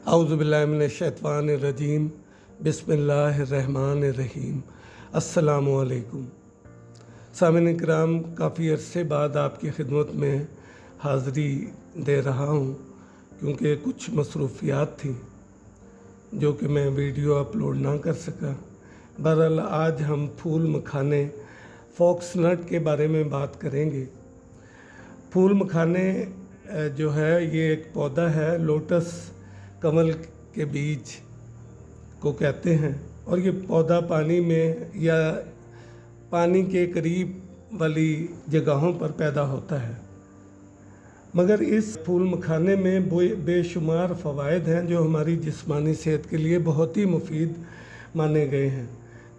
औज़ुबिल्लाहिमिनश्शैतानिर्रजीम बिस्मिल्लाहिर्रहमानिर्रहीम। अस्सलामु अलैकुम। सामिन इकराम, काफ़ी अरसे बाद आपकी खिदमत में हाज़री दे रहा हूँ क्योंकि कुछ मसरूफ़ियात थी जो कि मैं वीडियो अपलोड ना कर सका। बहरहाल आज हम फूल मखाने फॉक्सनट के बारे में बात करेंगे। फूल मखाने जो है ये एक पौधा है, लोटस कमल के बीज को कहते हैं, और ये पौधा पानी में या पानी के करीब वाली जगहों पर पैदा होता है। मगर इस फूल मखाने में बेशुमार फ़वाइद हैं जो हमारी जिस्मानी सेहत के लिए बहुत ही मुफीद माने गए हैं।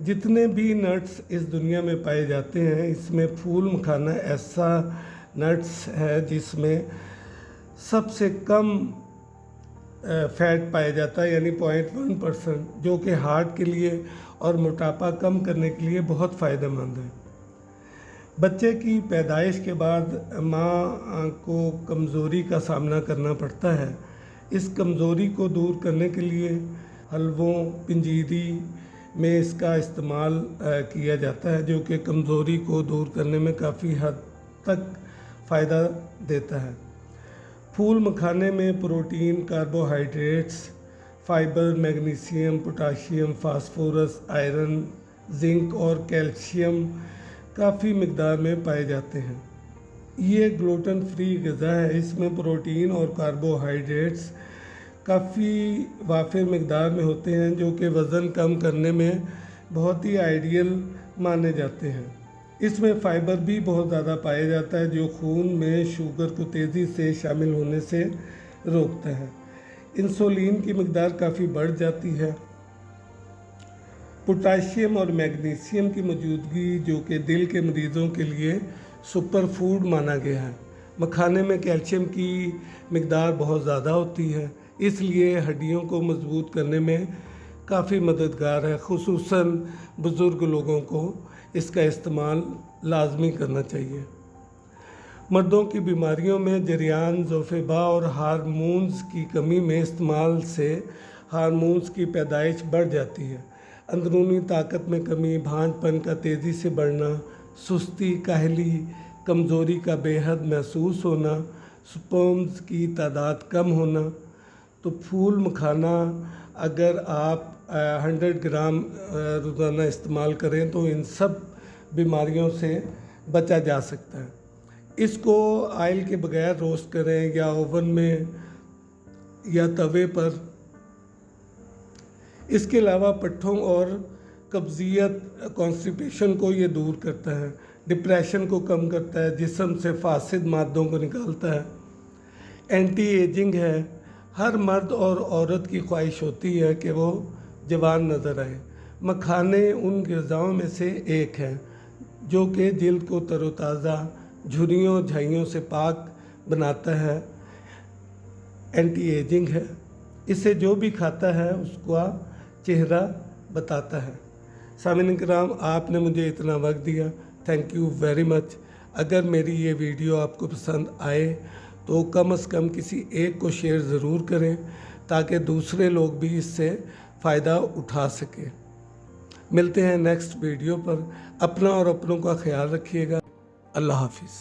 जितने भी नट्स इस दुनिया में पाए जाते हैं, इसमें फूल मखाना ऐसा नट्स है जिसमें सबसे कम फैट पाया जाता है, यानी 0.1%, जो कि हार्ट के लिए और मोटापा कम करने के लिए बहुत फ़ायदेमंद है। बच्चे की पैदाइश के बाद माँ को कमज़ोरी का सामना करना पड़ता है। इस कमज़ोरी को दूर करने के लिए हलवों, पंजीरी में इसका इस्तेमाल किया जाता है, जो कि कमज़ोरी को दूर करने में काफ़ी हद तक फ़ायदा देता है। फूल मखाने में protein, carbohydrates, fibre, magnesium, potassium, phosphorus, iron, zinc और कैल्शियम काफ़ी मिकदार में पाए जाते हैं। ये ग्लूटेन फ्री ग़िज़ा है। इसमें प्रोटीन और कार्बोहाइड्रेट्स काफ़ी वाफिर मिकदार में होते हैं, जो कि वज़न कम करने में बहुत ही आइडियल माने जाते हैं। इसमें फ़ाइबर भी बहुत ज़्यादा पाया जाता है, जो खून में शुगर को तेज़ी से शामिल होने से रोकता है। इंसुलिन की मिकदार काफ़ी बढ़ जाती है। पोटाशियम और मैग्नीशियम की मौजूदगी, जो कि दिल के मरीज़ों के लिए सुपर फूड माना गया है। मखाने में कैल्शियम की मिकदार बहुत ज़्यादा होती है, इसलिए हड्डियों को मजबूत करने में काफ़ी मददगार है। खुसूसन बुज़ुर्ग लोगों को इसका इस्तेमाल लाजमी करना चाहिए। मर्दों की बीमारियों में जरियान, ज़ोफ़ेबा और हार्मोन्स की कमी में इस्तेमाल से हार्मोन्स की पैदाइश बढ़ जाती है। अंदरूनी ताकत में कमी, भांजपन का तेज़ी से बढ़ना, सुस्ती, काहली, कमज़ोरी का बेहद महसूस होना, स्पर्म्स की तादाद कम होना। तो फूल मखाना अगर आप 100 ग्राम रोज़ाना इस्तेमाल करें तो इन सब बीमारियों से बचा जा सकता है। इसको ऑयल के बगैर रोस्ट करें या ओवन में या तवे पर। इसके अलावा पट्ठों और कब्ज़ियत, कॉन्स्टिपेशन को ये दूर करता है, डिप्रेशन को कम करता है, जिस्म से फासिद मादों को निकालता है, एंटी एजिंग है। हर मर्द और औरत की ख्वाहिश होती है कि वो जवान नज़र आए। मखाने उन ग़िज़ाओं में से एक है जो कि जिल्द को तरोताज़ा, झुर्रियों झाइयों से पाक बनाता है, एंटी एजिंग है। इसे जो भी खाता है उसका चेहरा बताता है। सामिन इकराम, आपने मुझे इतना वक्त दिया, थैंक यू वेरी मच। अगर मेरी ये वीडियो आपको पसंद आए तो कम से कम किसी एक को शेयर ज़रूर करें ताकि दूसरे लोग भी इससे फ़ायदा उठा सकें। मिलते हैं नेक्स्ट वीडियो पर। अपना और अपनों का ख्याल रखिएगा। अल्लाह हाफिज़।